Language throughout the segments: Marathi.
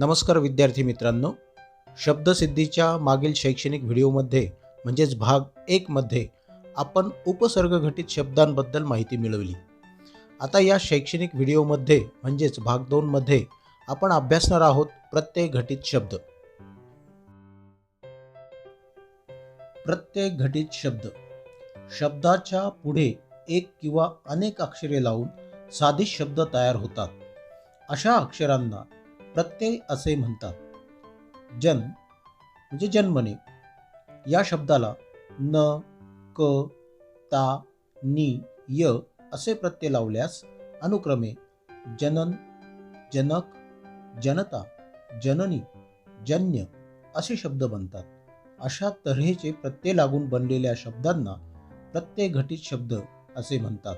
नमस्कार विद्यार्थी मित्रांनो, शब्दसिद्धीच्या मागील शैक्षणिक व्हिडिओमध्ये म्हणजेच भाग 1 मध्ये आपण उपसर्ग घटित शब्दांबद्दल माहिती मिळवली. आता या शैक्षणिक व्हिडिओमध्ये म्हणजेच भाग 2 मध्ये आपण अभ्यासणार आहोत प्रत्यय घटित शब्द. प्रत्यय घटित शब्द शब्दाच्या पुढे एक किंवा अनेक अक्षरे लावून साधित शब्द तयार होतात. अशा अक्षरांना प्रत्यय असे म्हणतात. जन म्हणजे जन्मने. या शब्दाला न, क, ता, नि, य असे प्रत्यय लावल्यास अनुक्रमे जनन, जनक, जनता, जननी, जन्य असे शब्द बनतात. अशा तऱ्हेचे प्रत्यय लागून बनलेल्या शब्दांना प्रत्यय घटित शब्द असे म्हणतात.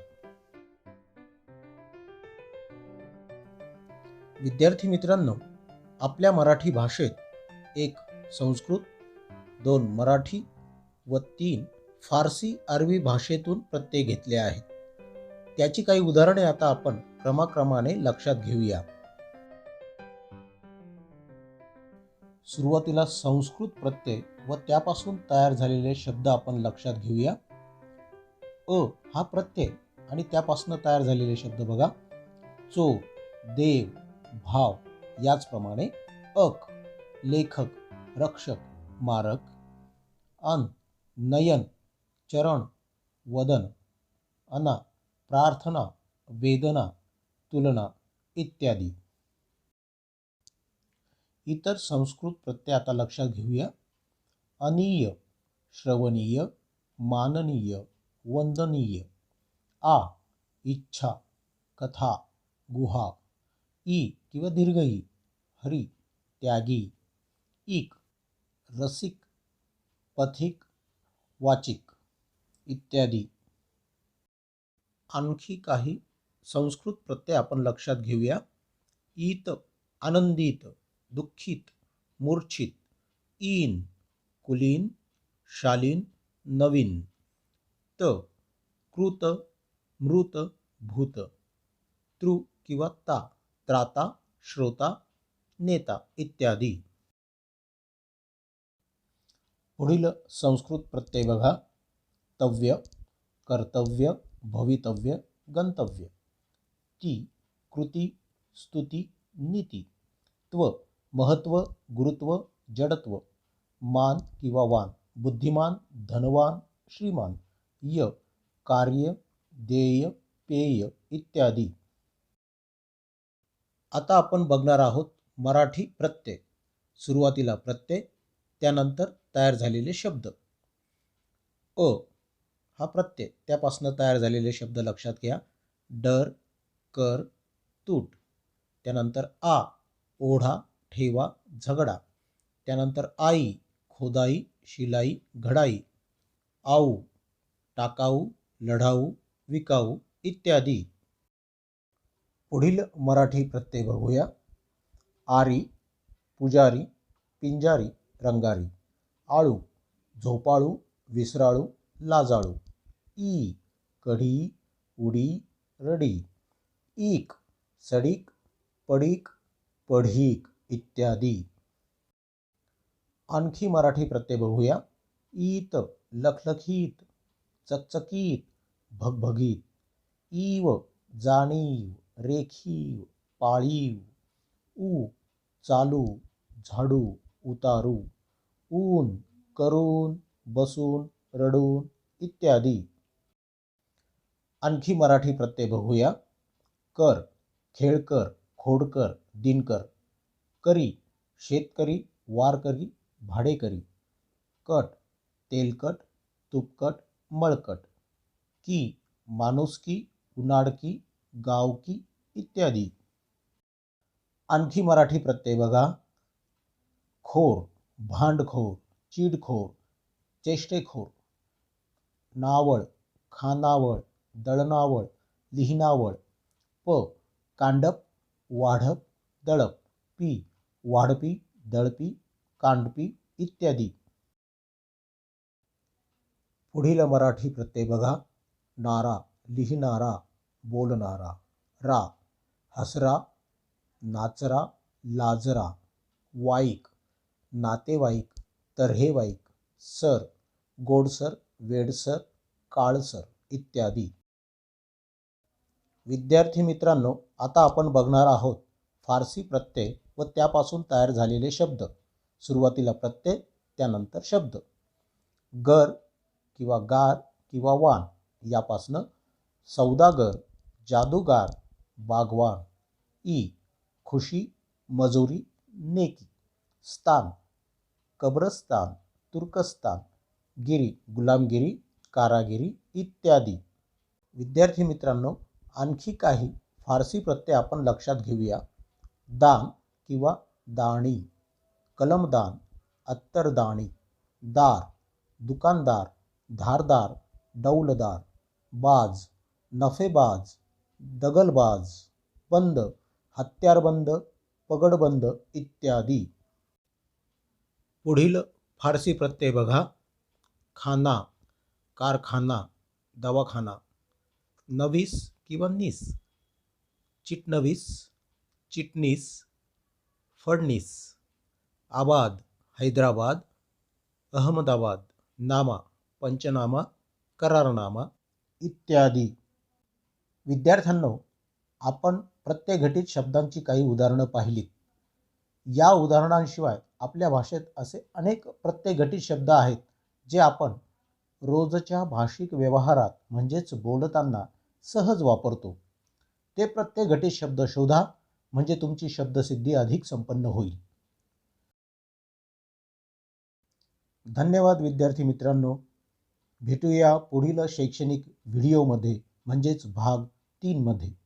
विद्यार्थी मित्रांनो, आपल्या मराठी भाषेत 1 संस्कृत, 2 मराठी व 3 फारसी अरबी भाषेतून प्रत्यय घेतले आहेत. त्याची काही उदाहरणे आता आपण क्रमाक्रमाने लक्षात घेऊया. सुरुवातीला संस्कृत प्रत्यय व त्यापासून तयार झालेले शब्द आपण लक्षात घेऊया. अ हा प्रत्यय आणि त्यापासून तयार झालेले शब्द बघा. चो, देव, भाव. याचप्रमाणे अक लेखक, रक्षक, मारक. अन नयन, चरण, वदन. अना प्रार्थना, वेदना, तुलना इत्यादी. इतर संस्कृत प्रत्यय आता लक्षात घेऊया. अनीय, श्रवणीय, माननीय, वंदनीय. आ इच्छा, कथा, गुहा. ई किंवा दीर्घ ई हरी, त्यागी. इक रसिक, पथिक, वाचिक इत्यादी. आणखी काही संस्कृत प्रत्यय आपण लक्षात घेऊया. ईत आनंदित, दुःखित, मूर्छित. ईन कुलीन, शालीन, नवीन. त कृत, मृत, भूत. तृ किंवा ता त्राता, श्रोता, नेता इत्यादी. पुढील संस्कृत प्रत्यय बघा. तव्य, कर्तव्य, भवितव्य, गंतव्य. ती कृती, स्तुती, नीती. त्व महत्व, गुरुत्व, जडत्व. मान किंवा वान, बुद्धिमान, धनवान, श्रीमान. य कार्य, देय, पेय इत्यादी. आता आपण बघणार आहोत मराठी प्रत्यय. सुरुवातीला प्रत्यय, त्यानंतर तयार झालेले शब्द. अ हा प्रत्यय, त्यापासून तयार झालेले शब्द लक्षात घ्या. डर, कर, तूट. त्यानंतर आ ओढा, ठेवा, झगडा. त्यानंतर आई खोदाई, शिलाई, घडाई. आऊ टाकाऊ, लढाऊ, विकाऊ इत्यादी. पुढील मराठी प्रत्यय बघूया. आरी पुजारी, पिंजारी, रंगारी. आळू झोपाळू, विसराळू, लाजाळू. ई कढी, उडी, रडी. ईक सडीक, पडीक, पढीक इत्यादी. आणखी मराठी प्रत्यय बघूया. ईत लखलखीत, चकचकीत, भगभगीत. ईव जाणीव, रेखीव, पाळीव. ऊ चालू, झाडू, उतारू. ऊन करून, बसून, रडून इत्यादी. आणखी मराठी प्रत्यय बघूया. कर खेळकर, खोडकर, दिनकर. करी शेतकरी, वारकरी, भाडेकरी. कट तेलकट, तुपकट, मळकट. की माणुसकी, उनाडकी, गावकी इत्यादी. आणखी मराठी प्रत्यय बघा. खोर भांडखोर, चिडखोर, चेष्टेखोर. नावळ खानावळ, दळणावळ, लिहिणावळ. प कांडप, वाढप, दळप. पी वाढपी, दळपी, कांडपी इत्यादी. पुढील मराठी प्रत्यय बघा. नारा लिहिणारा, बोलणारा. रा हसरा, नाचरा, लाजरा. वाईक, नातेवाईक, तऱ्हेवाईक, सर, गोडसर, वेडसर, काळसर इत्यादी. विद्यार्थी मित्रांनो, आता आपण बघणार आहोत फारसी प्रत्यय व त्यापासून तयार झालेले शब्द. सुरुवातीला प्रत्यय, त्यानंतर शब्द. गर किंवा गार किंवा वान यापासनं सौदागर, जादूगार, बागवान. ई, खुशी, मजुरी, नेकी. स्थान, कब्रस्तान, तुर्कस्तान. गिरी, गुलामगिरी, कारागिरी इत्यादी. विद्यार्थी मित्रांनो, आणखी काही फारसी प्रत्यय आपण लक्षात घेऊया. दान किंवा दाणी, कलमदान, अत्तरदाणी. दार, दुकानदार, धारदार, डौलदार. बाज, नफेबाज, दगलबाज. बंद, हत्यारबंद, पगडबंद इत्यादी. पुढील फारसी प्रत्यय बघा. खाना, कारखाना, दवाखाना. नवीस किंवा नीस, चिटनवीस, चिटणीस, फडणीस. आबाद, हैदराबाद, अहमदाबाद. नामा, पंचनामा, करारनामा इत्यादी. विद्यार्थ्यांनो, आपण प्रत्ययघटित शब्दांची काही उदाहरणं पाहिलीत. या उदाहरणांशिवाय आपल्या भाषेत असे अनेक प्रत्ययघटित शब्द आहेत जे आपण रोजच्या भाषिक व्यवहारात म्हणजेच बोलताना सहज वापरतो. ते प्रत्ययघटित शब्द शोधा, म्हणजे तुमची शब्दसिद्धी अधिक संपन्न होईल. धन्यवाद विद्यार्थी मित्रांनो. भेटूया पुढील शैक्षणिक व्हिडिओमध्ये म्हणजेच भाग 3 मध्ये.